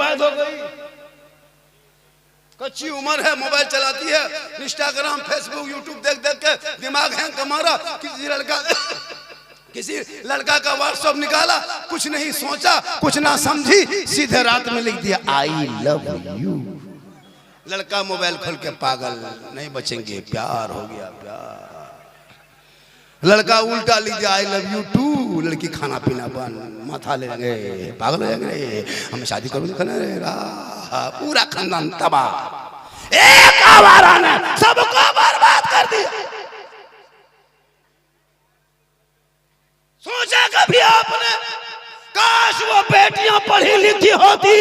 बर्बाद हो गई। कच्ची उम्र है, मोबाइल चलाती है, इंस्टाग्राम फेसबुक यूट्यूब देख देख के दिमाग हैंग का मारा। किसी लड़का का व्हाट्सएप निकाला, कुछ नहीं सोचा कुछ ना समझी, सीधे रात में लिख दिया आई लव यू। लड़का मोबाइल खोल के पागल, नहीं बचेंगे, प्यार हो गया प्यार। लड़का उल्टा लिख दिया आई लव यू टू। लड़की खाना पीना बंद, माथा ले गए, पागल हो जाएंगे, हम शादी करोगे, पूरा खानदान तबाह। एक आवारा ने सबको बर्बाद कर दिया। सोचा कभी आपने काश वो बेटियां पढ़ी लिखी होती,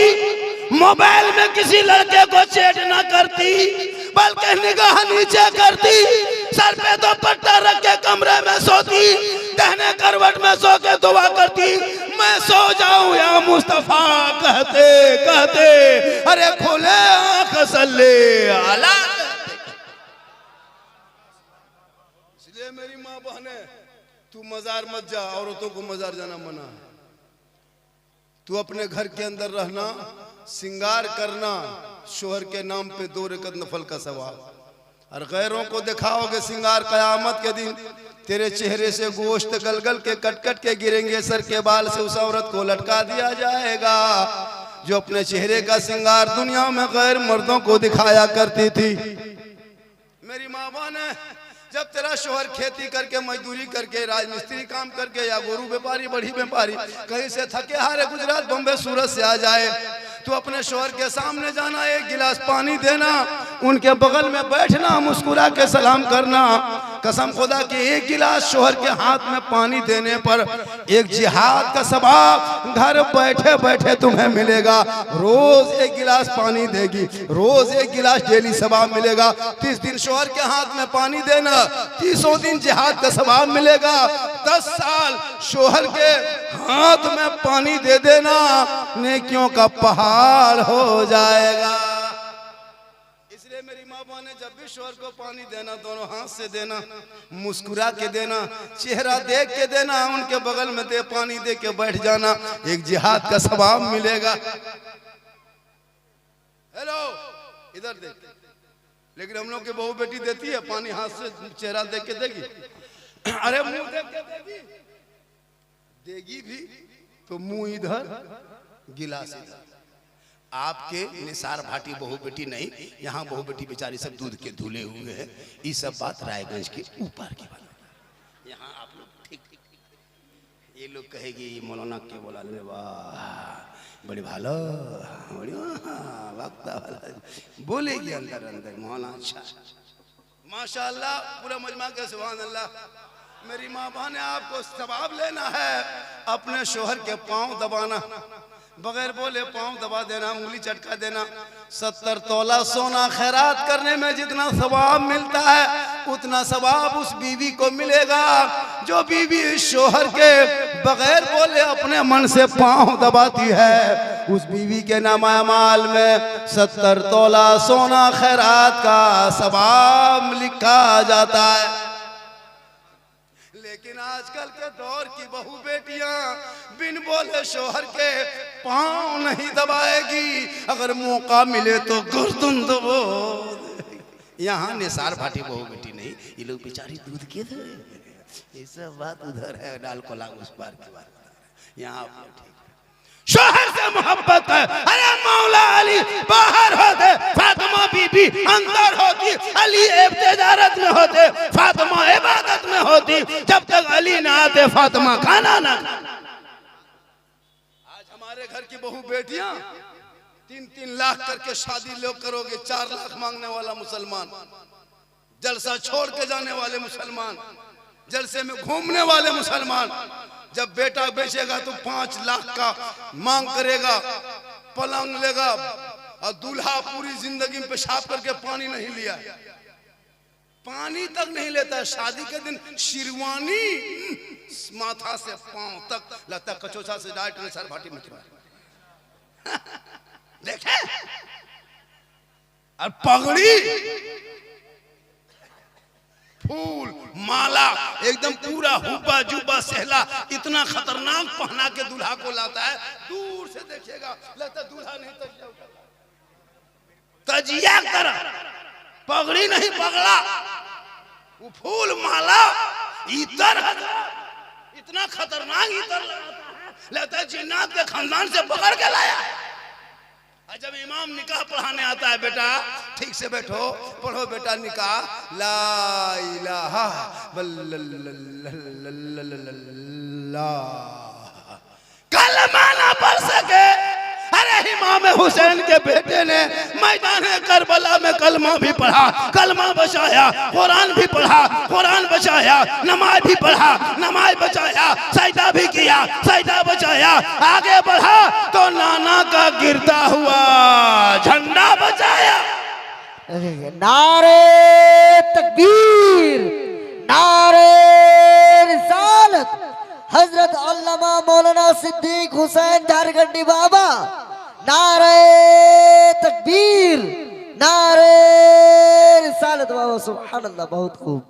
मोबाइल में किसी लड़के को चैट ना करती, बल्कि निगाह नीचे करती, सर पे दुपट्टा रख के कमरे में सोती, कहने करवट में सो के दुआ करती, मैं सो जाऊं या मुस्तफा कहते कहते, अरे खोले आंख सल्ले आला। इसलिए मेरी माँ बहने, तू मजार मत जा, औरतों को मजार जाना मना है। तू अपने घर के अंदर रहना, सिंगार करना, शोहर के नाम पे 2 रकत नफल का सवाब। और गैरों को दिखाओगे सिंगार, कयामत के दिन तेरे चेहरे से गोश्त गलगल के कट कट के गिरेंगे, सर के बाल से उस औरत को लटका दिया जाएगा जो अपने चेहरे का सिंगार दुनिया में गैर मर्दों को दिखाया करती थी। मेरी माँ बहन, जब तेरा शोहर खेती करके मजदूरी करके राजमिस्त्री काम करके या गोरू व्यापारी बड़ी व्यापारी कहीं से थके हारे गुजरात बम्बे सूरत से आ जाए, तो अपने शोहर के सामने जाना, 1 गिलास पानी देना, उनके बगल में बैठना, मुस्कुरा के सलाम करना। कसम खुदा कि 1 गिलास शोहर के हाथ में पानी देने पर एक जिहाद का सवाब घर बैठे बैठे तुम्हें मिलेगा। रोज 1 गिलास पानी देगी, रोज 1 गिलास डेली सवाब मिलेगा। 30 दिन शोहर के हाथ में पानी देना, 30 दिन जिहाद का सवाब मिलेगा। 10 साल शोहर के हाथ में पानी दे देना, नेकियों का पहाड़ हो जाएगा। इसलिए मेरी माँ बहन ने जब भी शोहर को पानी देना, दोनों हाथ से देना, मुस्कुरा के देना, चेहरा देख के देना, उनके बगल में दे पानी दे के बैठ जाना, एक जिहाद का सवाब मिलेगा। हेलो इधर देख। लेकिन हम लोग की बहू बेटी देती है पानी, हाथ से चेहरा देख के देगी, अरे मुंह देख के देगी, देगी भी तो मुंह इधर गिलास इधर। आपके निसार भाटी बहू बेटी नहीं, यहाँ बहू बेटी बेचारी सब दूध के धुले हुए हैं। ये सब बात रायगंज के ऊपर की बात। यहाँ आप लोग ठीक, ये लोग कहेगी मौलाना के बोला, वाह बड़ी भालो, बड़ी बोलेगी अंदर अंदर मौलाना अच्छा माशाल्लाह, पूरा मजमा के सुभान अल्लाह। मेरी माँ बहन, आपको सवाब लेना है, अपने शोहर के पांव दबाना, बगैर बोले पांव दबा देना, उंगली चटका देना। 70 तोला सोना खैरात करने में जितना सवाब मिलता है, उतना सवाब उस बीवी को मिलेगा जो बीवी शोहर के बगैर बोले अपने मन से पांव दबाती है। उस बीवी के नामाल में 70 तोला सोना खैरात का सवाब लिखा जाता है। लेकिन आजकल के दौर की बहू बेटियां बिन बोले शोहर के पांव नहीं दबाएगी, अगर मौका मिले तो गर्दन दबो। यहाँ निसार भाटी बहू बेटी नहीं, ये लोग बेचारी दूध के दे, ये सब बात उधर है, डाल को लाग उस पार की बात। यहाँ ठीक शोहर से मोहब्बत है, अरे मौला अली बाहर होते, फातिमा बीबी अंदर होती, अली इब्तिदारत में होते, फातिमा इबादत में होती। जब तक अली ना आते फातिमा खाना ना। आज हमारे घर की बहू बेटियां 3-3 लाख करके शादी लोग करोगे, 4 लाख मांगने वाला मुसलमान, जलसा छोड़ के जाने वाले मुसलमान, जलसे में घूमने वाले मुसलमान, जब बेटा बेचेगा तो 5 लाख का मांग करेगा, पलंग लेगा, और दूल्हा पूरी जिंदगी में पेशाब करके पानी नहीं लिया, पानी तक नहीं लेता है। शादी के दिन शेरवानी माथा से पांव तक लगता, कचोचा से डायरेक्ट निसार भाटी में देखे, और पगड़ी फूल माला एकदम पूरा हुब्बा जुब्बा सहला इतना खतरनाक पहना के दूल्हा को लाता है। दूर से देखिएगा लगता दूल्हा नहीं तजिया तरह, पगड़ी नहीं पगड़ा, वो फूल माला इतर इतना खतरनाक इतर लगता है जिन्नात के खानदान से पकड़ के लाया है। जब इमाम निकाह पढ़ाने आता है, बेटा ठीक से बैठो, पढ़ो बेटा निकाह, ला इलाहा कलमा ना पढ़ सके। अरे इमाम हुसैन के बेटे ने मैदान करबला में कलमा भी पढ़ा, कलमा बचाया, कुरान भी पढ़ा, कुरान बचाया, नमाज भी पढ़ा, नमाज बचाया, सजदा भी किया, सजदा बचाया, आगे बढ़ा तो नाना का गिरता हुआ झंडा बचाया। नारे तकबीर, नारे रिसालत, हजरत अल्लामा मौलाना सिद्दीक हुसैन झारखंडी बाबा, नारे तकबीर, नारे रिसालत बाबा, सुभान अल्लाह, बहुत खूब।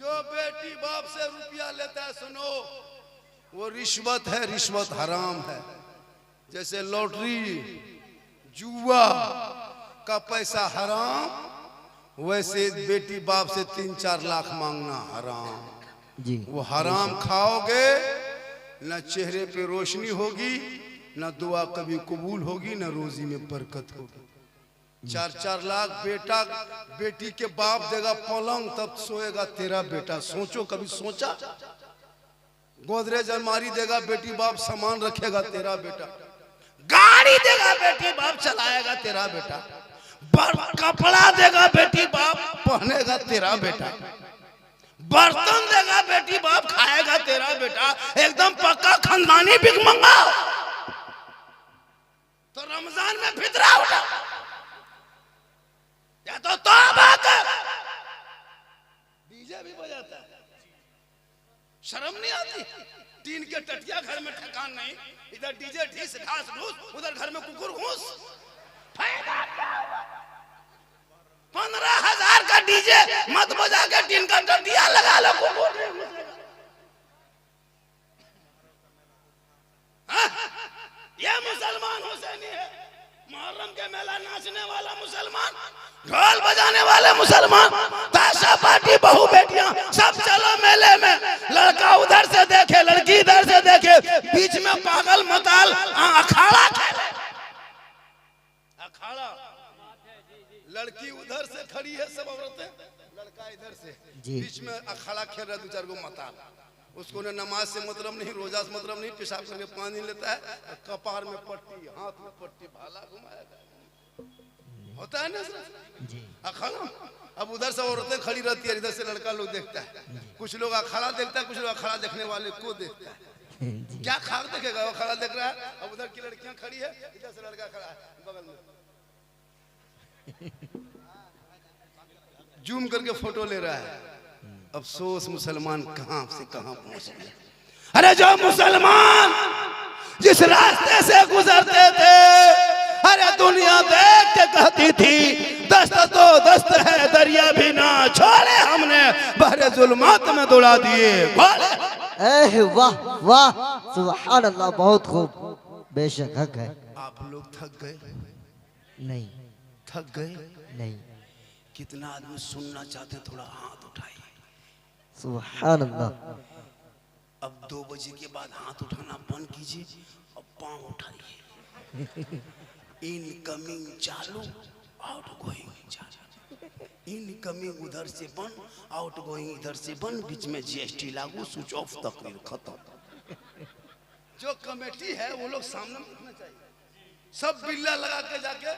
जो बेटी बाप से रुपया लेता है, सुनो, वो रिश्वत है, रिश्वत हराम है। जैसे लॉटरी जुआ का पैसा हराम, वैसे बेटी बाप से 3-4 लाख मांगना हराम जी। वो हराम खाओगे, न चेहरे पे रोशनी होगी, न दुआ कभी कबूल होगी, न रोजी में बरकत होगी। 4-4 लाख बेटा बेटी के बाप देगा पलंग, तब सोएगा तेरा बेटा। सोचो, कभी सोचा? गोदरेज अलमारी देगा बेटी बाप, सामान रखेगा तेरा बेटा। गाड़ी देगा बेटी बाप, चलाएगा तेरा बेटा। कपड़ा देगा बेटी बाप, पहनेगा तेरा बेटा। बर्तन देगा बेटी बाप, खाएगा तेरा बेटा। एकदम पक्का खानदानी भिखमंगा। तो रमजान में फितरा उठा या तो तौबा कर। डीजे भी बजाता है, शर्म नहीं आती? टीन के टटिया घर में ठिकान नहीं, इधर डीजे ढीस घास घूस, उधर घर में कुकुर घूस। 15,000 का डीजे मत बजा के टीन का टटिया लगा लो, कुकुर नहीं घुसेगा। ये मुसलमान हुसैनी है। मुहर्रम के मेला नाचने वाला मुसलमान, ढोल बजाने वाले मुसलमान, ताशा पार्टी बहू बेटियां सब चलो मेले में। लड़का उधर से देखे, लड़की इधर से देखे, बीच में पागल मताल अखाड़ा खेले। अखाड़ा, लड़की उधर से खड़ी है, सब औरतें, लड़का इधर से, बीच में अखाड़ा खेल रहा है 2-4 गो मताल। उसको ने नमाज से मतलब नहीं, रोजा से मतलब नहीं, पेशाब करके पानी लेता है, कपार में पट्टी, हाथ में पट्टी, भाला घुमाएगा, होता है ना अखाड़ा। अब उधर से औरतें खड़ी रहती है, इधर से लड़का लोग देखता है। कुछ लोग अखाड़ा देखता है, कुछ लोग अखाड़ा देखने वाले को देखता है। क्या खाक देखेगा? वो अखाड़ा देख रहा है। अब उधर की लड़कियां खड़ी है, इधर से लड़का खड़ा है बगल में, जूम करके फोटो ले रहा है। अफसोस, मुसलमान कहां से कहां पहुंच गए। अरे जो मुसलमान जिस रास्ते से गुजरते थे, अरे दुनिया देख के कहती थी दस्त तो दस्त है, दरिया भी ना छोड़े, हमने बहरे जुल्मात में दौड़ा दिए। वाह वाह, सुभान अल्लाह, बहुत खूब। बेशक हक है। आप लोग थक गए? नहीं थक गए? नहीं। कितना आदमी सुनना चाहते हैं? थोड़ा हाथ उठाइए। सुभान अल्लाह। अब 2 बजे के बाद हाथ उठाना बंद कीजिए, अब पांव उठाइए। इनकमिंग चालू, आउटगोइंग चालू। इनकमिंग उधर से बंद, आउटगोइंग इधर से बंद, बीच में जीएसटी लागू, स्विच ऑफ, तकरीर खत्म। जो कमेटी है वो लोग सामने रखना चाहिए। सब बिल्ला लगा के जाके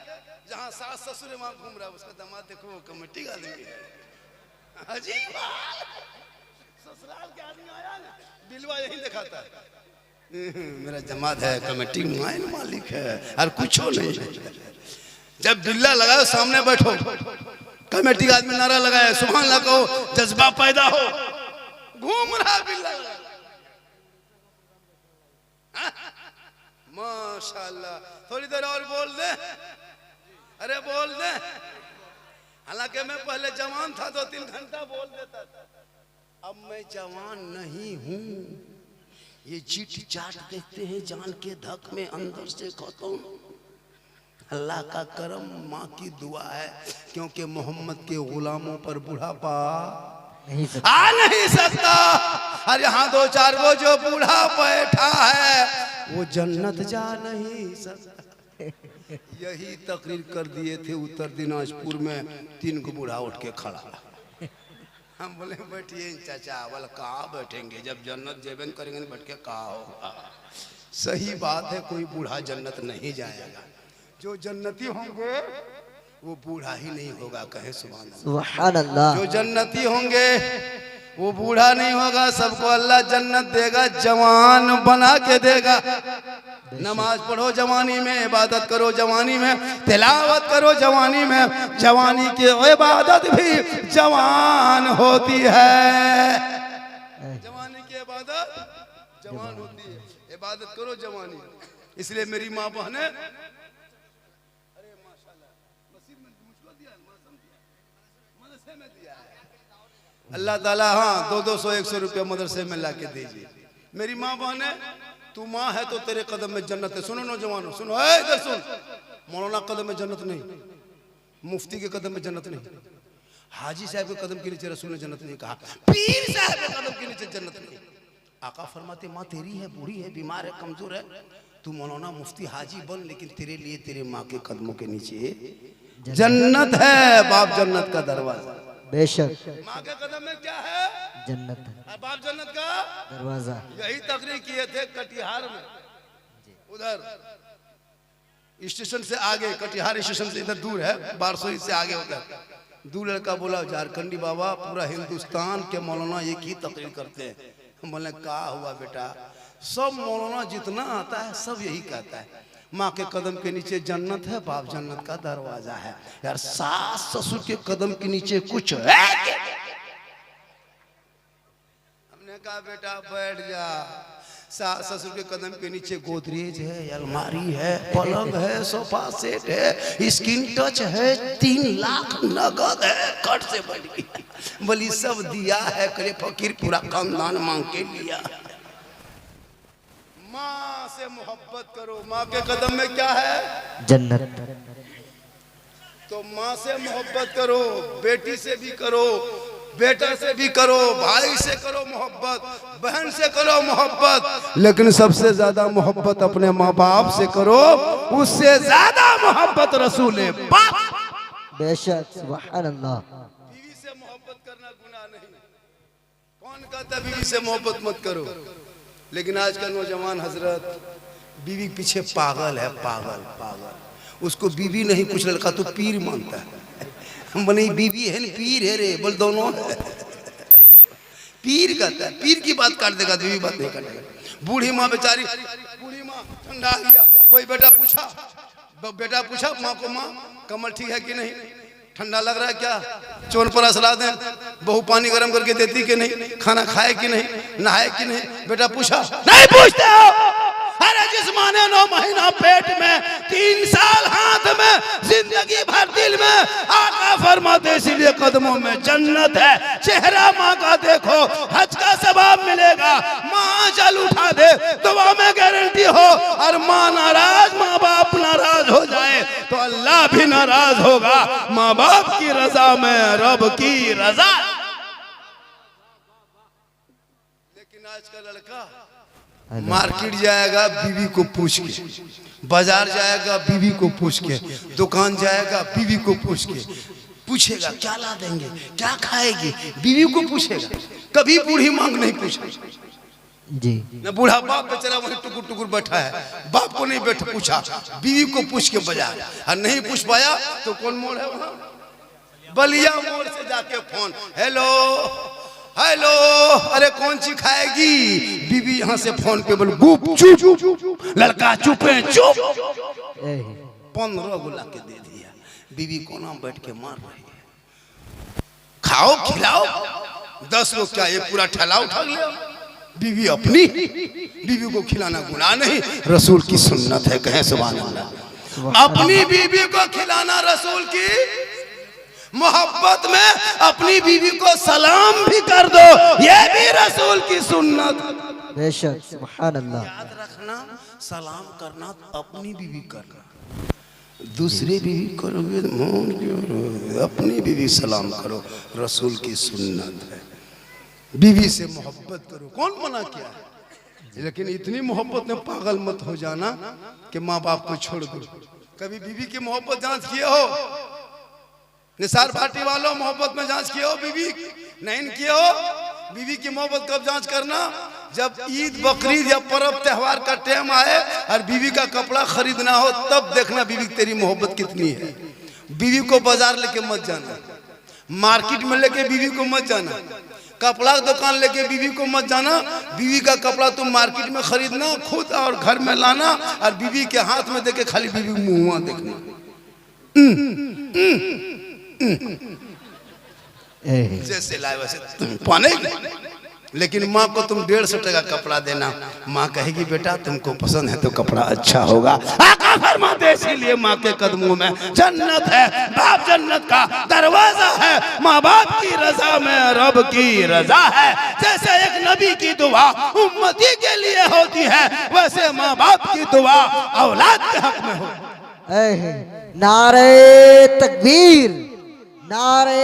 जहाँ सास ससुर वहां घूम रहा है, उसका दामाद देखो वो कमेटी का आदमी है। अजीब, ससुराल के आदमी आया ना, बिलवा यही दिखाता है, मेरा जमात है, कमेटी मालिक है, और कुछ नहीं है। जब बिल्ला लगाओ सामने बैठो, कमेटी का आदमी नारा लगाए, सुभान अल्लाह कहो, जज्बा पैदा हो। घूम रहा बिल्ला, माशाल्लाह। थोड़ी देर और बोल दे, अरे बोल दे। हालांकि मैं पहले जवान था, 2-3 घंटा बोल देता था। अब मैं जवान नहीं हूँ, ये चिट चाट देखते हैं जान के धक में अंदर से खत्म। अल्लाह का करम, माँ की दुआ है, क्योंकि मोहम्मद के गुलामों पर बुढ़ापा आ नहीं सकता। और यहाँ दो चार वो जो बूढ़ा बैठा है वो जन्नत जा नहीं सकता। यही तकरीर कर दिए थे उत्तर दिनाजपुर में, 3 को बूढ़ा उठ के खड़ा। हम बोले बैठिए चाचा। बोले कहाँ बैठेंगे, जब जन्नत जेबन करेंगे बैठ के कहाँ होगा। सही बात है, कोई बूढ़ा जन्नत नहीं जाएगा। जो जन्नती होंगे वो बूढ़ा ही नहीं होगा, कहे सुभान अल्लाह। जो जन्नती होंगे वो बूढ़ा नहीं होगा, सबको अल्लाह जन्नत देगा, जवान बना के देगा। नमाज पढ़ो जवानी में, इबादत करो जवानी में, तिलावत करो जवानी में। जवानी की इबादत भी जवान होती है। जवानी की इबादत जवान होती है, इबादत करो जवानी। इसलिए मेरी माँ बहने, अल्लाह ताला हाँ 200-100 रुपया मदरसे में ला के दीजिए। मेरी माँ बहन है, तू माँ है तो तेरे कदम में जन्नत है। सुनो नौजवानों, सुनो, इधर सुन। मौलाना कदम में जन्नत नहीं, मुफ्ती के कदम में जन्नत नहीं, हाजी साहब के कदम के नीचे रसूल ने जन्नत नहीं कहा, पीर साहब के कदम के नीचे जन्नत नहीं। आका फरमाते माँ तेरी है, बूढ़ी है, बीमार है, कमजोर है, तू मौलाना मुफ्ती हाजी बन, लेकिन तेरे लिए तेरे माँ के कदमों के नीचे जन्नत है। बाप जन्नत का दरवाजा, बेशक माँ के कदम में क्या है, जन्नत है, बाप जन्नत का दरवाजा। यही तकरीर किए थे कटिहार में, उधर स्टेशन से आगे, कटिहार स्टेशन से इधर दूर है, बारसोई से आगे उधर। दो लड़का बोला झारखंडी बाबा पूरा हिंदुस्तान के मौलाना एक ही तकरीर करते हैं। हम बोले क्या हुआ बेटा, सब मौलाना जितना आता है सब यही कहता है, माँ के कदम के नीचे जन्नत है, बाप जन्नत का दरवाजा है। यार सास ससुर के कदम के नीचे कुछ है? हमने कहा बेटा बैठ जा, सास ससुर के कदम के नीचे गोदरेज है, अलमारी है, पलंग है, सोफा सेट है, स्किन टच है, 3 लाख नगद है, कट से बढ़ गई। बोली सब दिया है, करे फकीर पूरा खानदान मांग के लिया। माँ से मोहब्बत करो, माँ के कदम में क्या है, जन्नत। तो माँ से मोहब्बत करो, बेटी से भी करो, बेटा से भी करो, भाई से करो मोहब्बत, बहन से करो मोहब्बत, लेकिन सबसे ज्यादा मोहब्बत अपने माँ बाप से करो, उससे ज्यादा मोहब्बत रसूल पाक। बेशक सुभान अल्लाह। बीवी से मोहब्बत करना गुनाह नहीं, कौन कहता बीवी से मोहब्बत मत करो, लेकिन आज का नौजवान हजरत बीवी पीछे पागल है, पागल पागल। उसको बीवी नहीं, कुछ लड़का तो पीर मानता है। हम बोले बीवी है ना पीर है रे, बोल दोनों है। पीर कहता है, पीर की बात काट देगा, बीवी बात नहीं काटेगा। बूढ़ी माँ बेचारी, बूढ़ी माँ ठंडा आ गया, कोई बेटा पूछा माँ को, माँ कमर ठीक है कि नहीं, ठंडा लग रहा है क्या, चोन पर असला दें, बहू पानी गर्म करके देती कि नहीं, खाना खाए कि नहीं, नहाए कि नहीं, बेटा पूछा नहीं पूछते हो। अरे जिस माँ ने 9 महीना पेट में, 3 साल हाथ में, जिंदगी भर दिल में, आका फरमाते इसीलिए कदमों में जन्नत है। चेहरा माँ का देखो, हज का सवाब मिलेगा। माँ जल उठा दे, दुआ में गारंटी हो। और माँ नाराज, माँ बाप नाराज हो जाए तो अल्लाह भी नाराज होगा। माँ बाप की रजा में रब की रजा। लेकिन आज का लड़का मार्केट जाएगा बीवी को पूछ के, बाजार जाएगा बीवी को पूछ के, दुकान जाएगा बीवी को पूछ के, पूछेगा क्या ला देंगे, क्या खाएगी, बीवी को पूछेगा। कभी बूढ़ी मांग नहीं पूछा जी, न बूढ़ा बाप बेचारा वहीं टुकुर टुकुर बैठा है, बाप को नहीं बैठ पूछा, बीवी को पूछ के बाजार। और नहीं पूछ पाया तो कौन मोड़ है वहाँ, बलिया मोड़ से जाके फोन, हेलो हेलो, अरे कौन सी खाएगी, बीवी यहाँ से फोन पे बोल गुप चुप, लड़का चुप है, चुप। 15 गुला के दे दिया, बीवी को नाम बैठ के मार रही है। खाओ खिलाओ, 10 लोग क्या ये पूरा ठेला उठा लिया। बीवी अपनी, बीवी को खिलाना गुनाह नहीं, रसूल की सुन्नत है, कहें सुभान अल्लाह। अपनी बीवी को खिलाना रसूल की मोहब्बत में अपनी बीवी को सलाम भी कर दो, ये भी रसूल की सुन्नत। बेशक सुभान अल्लाह। याद रखना, सलाम करना अपनी बीवी करना, दूसरी बीवी करोगे अपनी बीवी सलाम करो, रसूल की सुन्नत है। बीवी से मोहब्बत करो, कौन मना किया है? लेकिन इतनी मोहब्बत में पागल मत हो जाना कि माँ बाप को छोड़ दो। कभी बीवी की मोहब्बत जांच किए हो? निसार भाटी वालों, मोहब्बत में जांच किए हो? बीवी नहीं किए हो? बीवी की मोहब्बत कब जांच करना? जब ईद बकरीद या पर्व त्योहार का टाइम आए और बीवी का कपड़ा खरीदना हो, तब देखना बीवी तेरी मोहब्बत कितनी है। बीवी को बाजार लेके मत जाना, मार्केट में लेके बीवी को मत जाना, कपड़ा दुकान लेके बीवी को मत जाना। बीवी का कपड़ा तुम मार्केट में खरीदना खुद और घर में लाना, और बीवी के हाथ में देके खाली बीवी मुंह देखना। जैसे लाए वैसे तुम पाने। लेकिन माँ को तुम 150 टका कपड़ा देना, माँ कहेगी बेटा तुमको पसंद है तो कपड़ा अच्छा होगा। आका फरमाते हैं इसीलिए माँ के कदमों में जन्नत है, बाप जन्नत का दरवाजा है। माँ बाप की रजा में रब की रजा है। जैसे एक नबी की दुआ उम्मती के लिए होती है, वैसे माँ बाप की दुआ औलाद के हक में हो। नारे तकबीर, नारे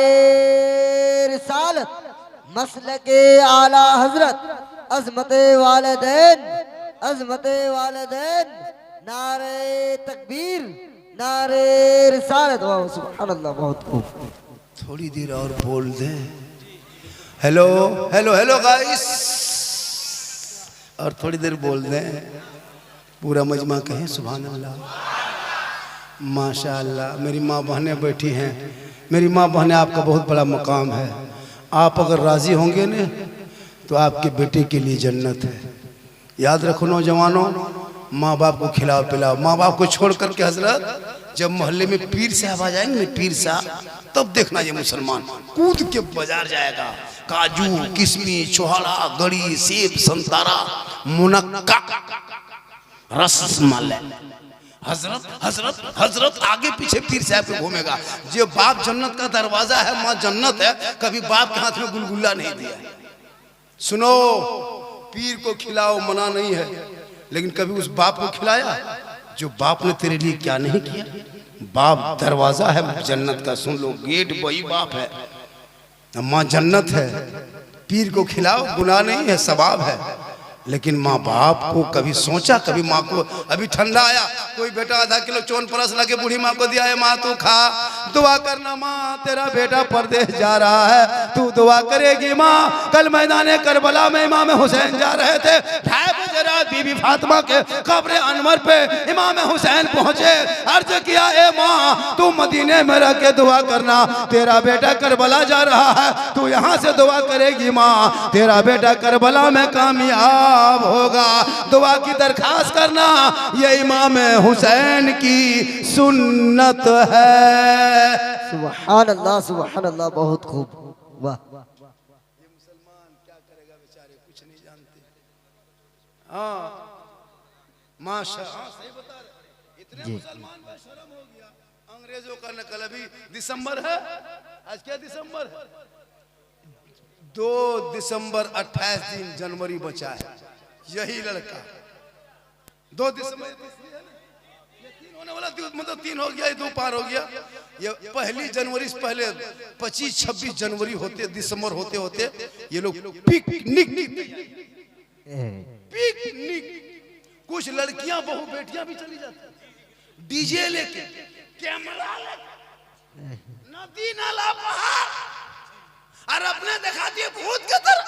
रिसालत, मसलके आला हजरत, अजमते वालिदैन, अजमते वालिदैन, नारे तकबीर, नारे रिसालत। वाह सुभान अल्लाह, बहुत खूब। थोड़ी देर और बोल दें। हेलो हेलो हेलो गाइस, और थोड़ी देर बोल दें। पूरा मजमा कहें सुभान अल्लाह। माशाअल्लाह, मेरी माँ बहनें बैठी हैं। मेरी माँ बहनें, आपका बहुत बड़ा मकाम है। आप अगर राजी होंगे न तो आपके बेटे के लिए जन्नत है। याद रखो नौजवानों, माँ बाप को खिलाओ पिलाओ। माँ बाप को छोड़ करके हजरत जब मोहल्ले में पीर साहब आ जाएंगे, पीर साहब, तब देखना ये मुसलमान कूद के बाजार जाएगा। काजू, किशमिश, छोहाड़ा, गड़ी, सेब, संतरा, मुनक्का, रसमलाई, हजरत हजरत हजरत आगे पीछे पीर साहब पे घूमेगा। जो बाप जन्नत का दरवाजा है, माँ जन्नत है, कभी बाप के हाथ में गुलगुला नहीं दिया। सुनो, पीर को खिलाओ मना नहीं है, लेकिन कभी उस बाप को खिलाया जो बाप ने तेरे लिए क्या नहीं किया। बाप दरवाजा है जन्नत का, सुन लो, गेट वही बाप है। माँ जन्नत है, पीर को खिलाओ, गुनाह नहीं है, सवाब है। लेकिन माँ बाप को कभी सोचा? कभी माँ को, अभी ठंडा आया, कोई बेटा आधा किलो चौनप्रस लाके बूढ़ी माँ को दिया है, माँ तू खा, दुआ करना माँ तेरा बेटा परदेश जा रहा है, तू दुआ करेगी माँ। कल मैदाने करबला में इमाम हुसैन जा रहे थे, 2:30 बजे रात बीबी फातिमा के कब्र अनवर पे इमाम हुसैन पहुंचे। अर्ज किया, ए माँ तू मदीने में रह के दुआ करना, तेरा बेटा करबला जा रहा है, तू यहाँ से दुआ करेगी माँ, तेरा बेटा करबला में कामयाब होगा। दुआ की दरखास्त करना, ये इमाम हुसैन की सुन्नत है। सुभान अल्लाह, सुभान अल्लाह, बहुत खूब। वाह, ये मुसलमान क्या करेगा बेचारे, कुछ नहीं जानते। हाँ माशाअल्लाह, सही बता रहे। इतने मुसलमान का शर्म हो गया। अंग्रेजों का नकल, अभी दिसंबर है, आज क्या दिसंबर है? 2 दिसंबर 28 दिन जनवरी बचा है। यही लड़का 2 दिसंबर, ये 3 होने वाला, मतलब 3 हो गया, 2 पार हो गया। ये 1 जनवरी से पहले 25-26 जनवरी होते, दिसंबर होते होते ये लोग पिकनिक, कुछ लड़कियां बहू बेटियां भी चली जाती, डीजे लेके, कैमरा लेके, नदी नाला पहाड़, और अपने दिखाती है भूत की तरह,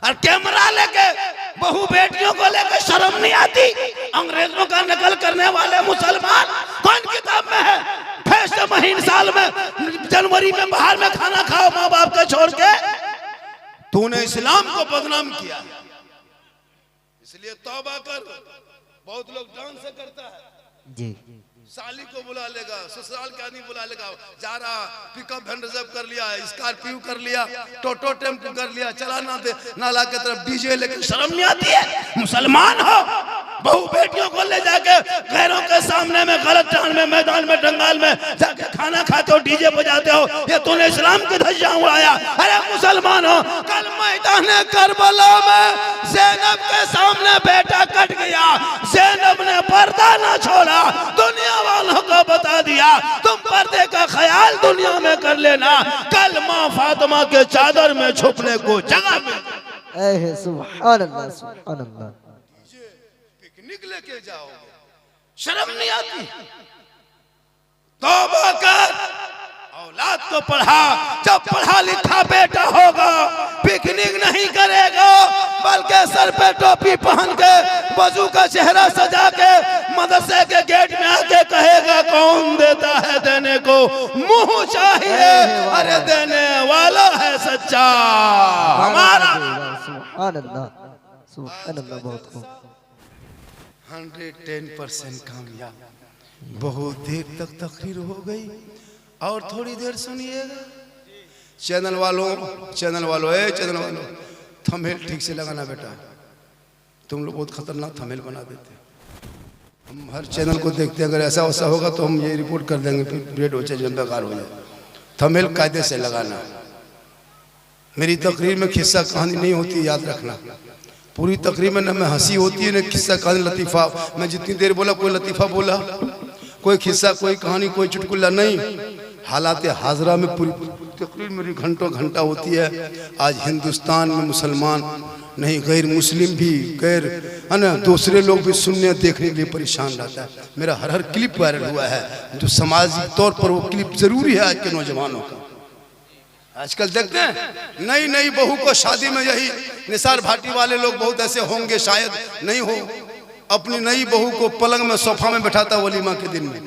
और कैमरा लेके बहू बेटियों को लेकर शर्म नहीं आती। अंग्रेजों का नकल करने वाले मुसलमान कौन किताब में है? फैस्ट महीने साल में जनवरी में बाहर में खाना खाओ माँ बाप का छोड़ के। तूने इस्लाम को बदनाम किया, इसलिए तौबा कर। बहुत लोग डांस से करता है जी, साली को बुला लेगा, ससुराल के आदमी बुला लेगा, जा रहा पिकअप वैन रिजर्व कर लिया, स्कॉर्पियो कर लिया, टोटो टेम्पो कर लिया, चला ना दे नाला की तरफ डीजे लेके। शर्म नहीं आती है? मुसलमान हो बहू बेटियों को ले जाके गैरों के सामने में गलत टान में मैदान में जंगल में जाके खाना खाते हो, डीजे बजाते हो, ये तूने इस्लाम की धज्जियां उड़ाया। अरे मुसलमानों, कल मैदान करबला में ज़ैनब के सामने बेटा कट गया, ज़ैनब ने पर्दा ना छोड़ा, दुनिया वालों को बता दिया तुम पर्दे का ख्याल दुनिया में कर लेना, कल माँ फातिमा के चादर में छुपने को जगह मिल। सुभान अल्लाह, सुभान अल्लाह। पिकनिक लेके जाओगे, शर्म नहीं आती? तौबा कर, औलाद को पढ़ा, जब पढ़ा लिखा बेटा होगा पिकनिक नहीं करेगा, बल्कि सर पे टोपी पहन के वजू का चेहरा सजा के मदरसे के गेट में आके कहेगा कौन देता है देने को, मुंह चाहिए, अरे देने वाला है सच्चा हमारा। सुभान अल्लाह, सुभान अल्लाह, बहुत खूब। 110% कामयाब। बहुत देर तक तकरीर हो गई और थोड़ी देर सुनिएगा। चैनल वालों, चैनल वालों, थंबनेल ठीक से लगाना बेटा, तुम लोग बहुत खतरनाक थंबनेल बना देते। हम हर चैनल को देखते हैं, अगर ऐसा वैसा होगा तो हम ये रिपोर्ट कर देंगे, फिर ब्रेड हो जाए, बेकार हो जाए। थंबनेल कायदे से लगाना। मेरी तकरीर में किस्सा कहानी नहीं होती, याद रखना। पूरी तकरीर में न में हंसी होती है, न किस्सा कहानी लतीफ़ा। मैं जितनी देर बोला कोई लतीफ़ा बोला, कोई किस्सा, कोई कहानी, कोई चुटकुला नहीं। हालात हाजरा में पूरी तकरीर मेरी घंटों घंटा होती है। आज हिंदुस्तान में मुसलमान नहीं, गैर मुस्लिम भी, गैर है ना, दूसरे लोग भी सुनने देखने के लिए परेशान रहता है। मेरा हर क्लिप वायरल हुआ है, जो सामाजिक तौर पर वो क्लिप जरूरी है आज के नौजवानों का। आजकल देखते हैं नई नई बहू को शादी में, यही निसार भाटी वाले लोग बहुत ऐसे होंगे, शायद नहीं हो, अपनी नई बहू को पलंग में सोफा में बैठाता वलीमा के दिन में,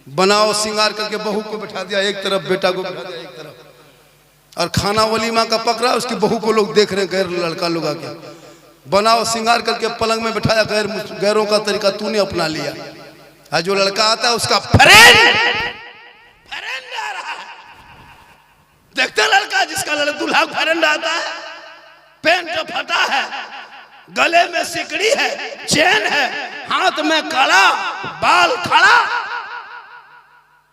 बनाओ सिंगार करके बहू को बैठा दिया एक तरफ, बेटा को बैठा दिया एक तरफ, और खाना वलीमा का पक रहा है, उसकी बहू को लोग देख रहे हैं, गैर लड़का लोग आके बनाओ सिंगार करके पलंग में बैठाया। गैरों का तरीका तूने अपना लिया। और जो लड़का आता है उसका फ्रेंड आ रहा है, देखते लड़का जिसका दूल्हा फ्रेंड आता है, पेंट फटा है, गले में सिकड़ी है, चेन है, हाथ में कड़ा, बाल खड़ा,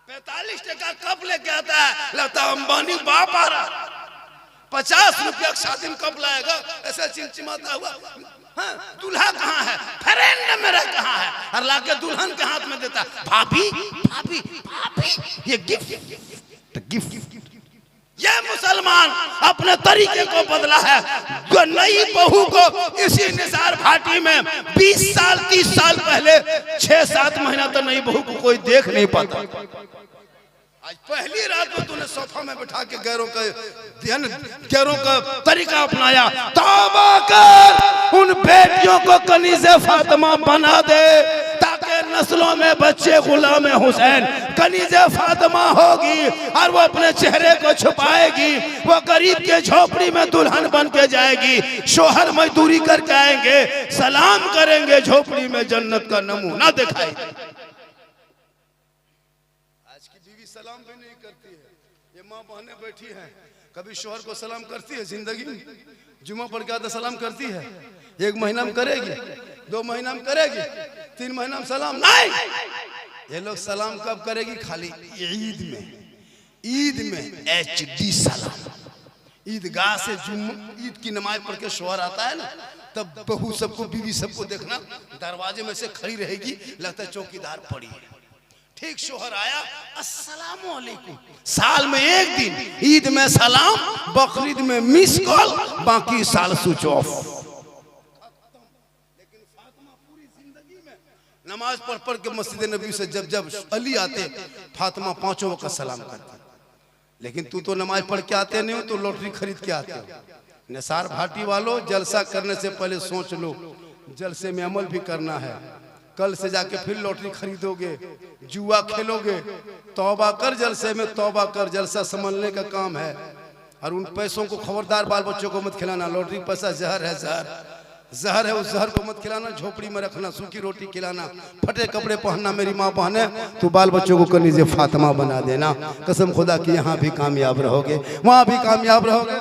45 टका कप लेके आता है, लगता है अंबानी बाप आ रहा। 50 रुपया शादी में कप लाएगा, ऐसा चिमचिमाता हुआ। हाँ, दूल्हा कहाँ है? फ्रेंड मेरा कहाँ है? और लाके दुल्हन के हाथ में देता, भाभी भाभी भाभी, ये गिफ्ट। ये मुसलमान अपने तरीके को बदला है। जो नई बहू को इसी निसार भाटी में 20 साल 30 साल पहले 6-7 महीना तो नई बहू को कोई देख नहीं पाता। आज पहली रात में तूने सोफा में बैठा के गैरों का तरीका अपनाया। तौबा कर, उन बेटियों को कनीज़े फातिमा बना दे, ताकि नस्लों में बच्चे गुलाम हुसैन कनीज़े फातिमा होगी और वो अपने चेहरे को छुपाएगी। वो गरीब के झोपड़ी में दुल्हन बन के जाएगी, शोहर मजदूरी करके आएंगे, सलाम करेंगे, झोपड़ी में जन्नत का नमूना दिखाएगी। आज की बीवी सलाम भी नहीं करती है। ये माँ बहनें बैठी हैं, कभी शोहर को सलाम करती है जिंदगी में? जुम्मा पढ़ के आता सलाम करती है? 1 महीना में करेगी, 2 महीना में करेगी, 3 महीना में सलाम नहीं। ये लोग सलाम कब करेगी? खाली ईद में। ईद में HD सलाम। ईदगाह से ईद की नमाज पढ़ के शोहर आता है ना, तब बहू सबको, बीवी सबको देखना दरवाजे में से खड़ी रहेगी, लगता है चौकीदार पड़ी है। ठीक शोहर आया, अस्सलामु अलैकुम। साल में 1 दिन ईद में सलाम, बकरीद में मिस कॉल, बाकी साल स्विच ऑफ। लेकिन फातिमा पूरी जिंदगी में नमाज पढ़ के मस्जिद नबी से जब अली आते, फातिमा 5 वक्त सलाम करती। लेकिन तू तो नमाज पढ़ के आते नहीं हो, तो लॉटरी खरीद के आते हो। निसार भाटी वालों, जलसा करने से पहले सोच लो, जलसे में अमल भी करना है। कल से जाके फिर लॉटरी खरीदोगे, जुआ खेलोगे। तौबा कर, जलसे में तौबा कर, जलसा संभलने का काम है। और उन पैसों को खबरदार बाल बच्चों को मत खिलाना। लॉटरी पैसा जहर है, जहर है, उस जहर को मत खिलाना। झोपड़ी में रखना, सूखी रोटी खिलाना, फटे कपड़े पहनना। मेरी माँ बहने, तो बाल बच्चों को कनीज़े फातिमा बना देना। कसम खुदा की यहाँ भी कामयाब रहोगे, वहाँ भी कामयाब रहोगे।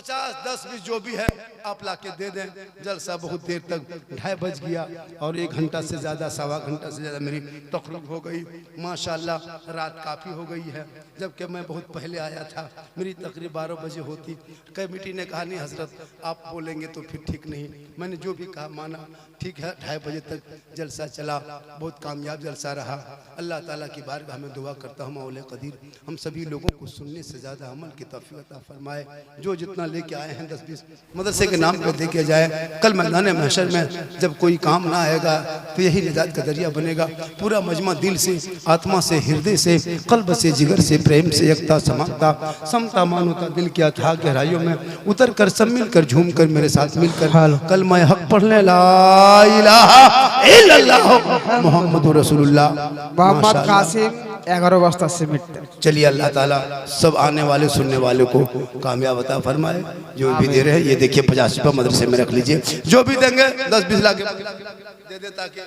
50, 10, 20 जो भी है आप लाके दे दें। जलसा बहुत देर तक 2:30 बज गया और 1 घंटा से ज़्यादा, सवा घंटा से ज़्यादा मेरी तकरीब हो गई। माशाल्लाह रात काफ़ी हो गई है, जबकि मैं बहुत पहले आया था। मेरी तकरीब 12 बजे होती। कमेटी ने कहा नहीं हजरत आप बोलेंगे तो फिर ठीक नहीं। मैंने जो भी कहा माना, ठीक है। 2:30 बजे तक जलसा चला, बहुत कामयाब जलसा रहा। अल्लाह ताला की बारगाह में दुआ करता हूँ मौला कदीर हम सभी लोगों को सुनने से ज़्यादा अमल की तौफीक अता फरमाए। जो जितना लेके आए हैं 10-20 मदरसे के नाम पे देके जाए। कल मैदान महशर में जब कोई काम ना आएगा तो यही निजात का जरिया बनेगा। पूरा मजमा दिल से, आत्मा से, हृदय से, कल्ब से, जिगर से, प्रेम से, एकता, समानता, समता, मानवता दिल की अथाह गहराइयों में उतर कर सब मिलकर झूम कर मेरे साथ मिलकर कल मैं हक पढ़ने ला इलाहा इल्लल्लाह मुहम्मदुर रसूलुल्लाह मोहम्मद कासिम 11 बस्ता सीमेंट। चलिए अल्लाह ताला सब आने वाले सुनने वाले को कामयाब अता फरमाए। जो भी दे रहे हैं ये देखिए 50 रुपये मदरसे में रख लीजिए। जो भी देंगे 10-20 लाख दे दे ताकि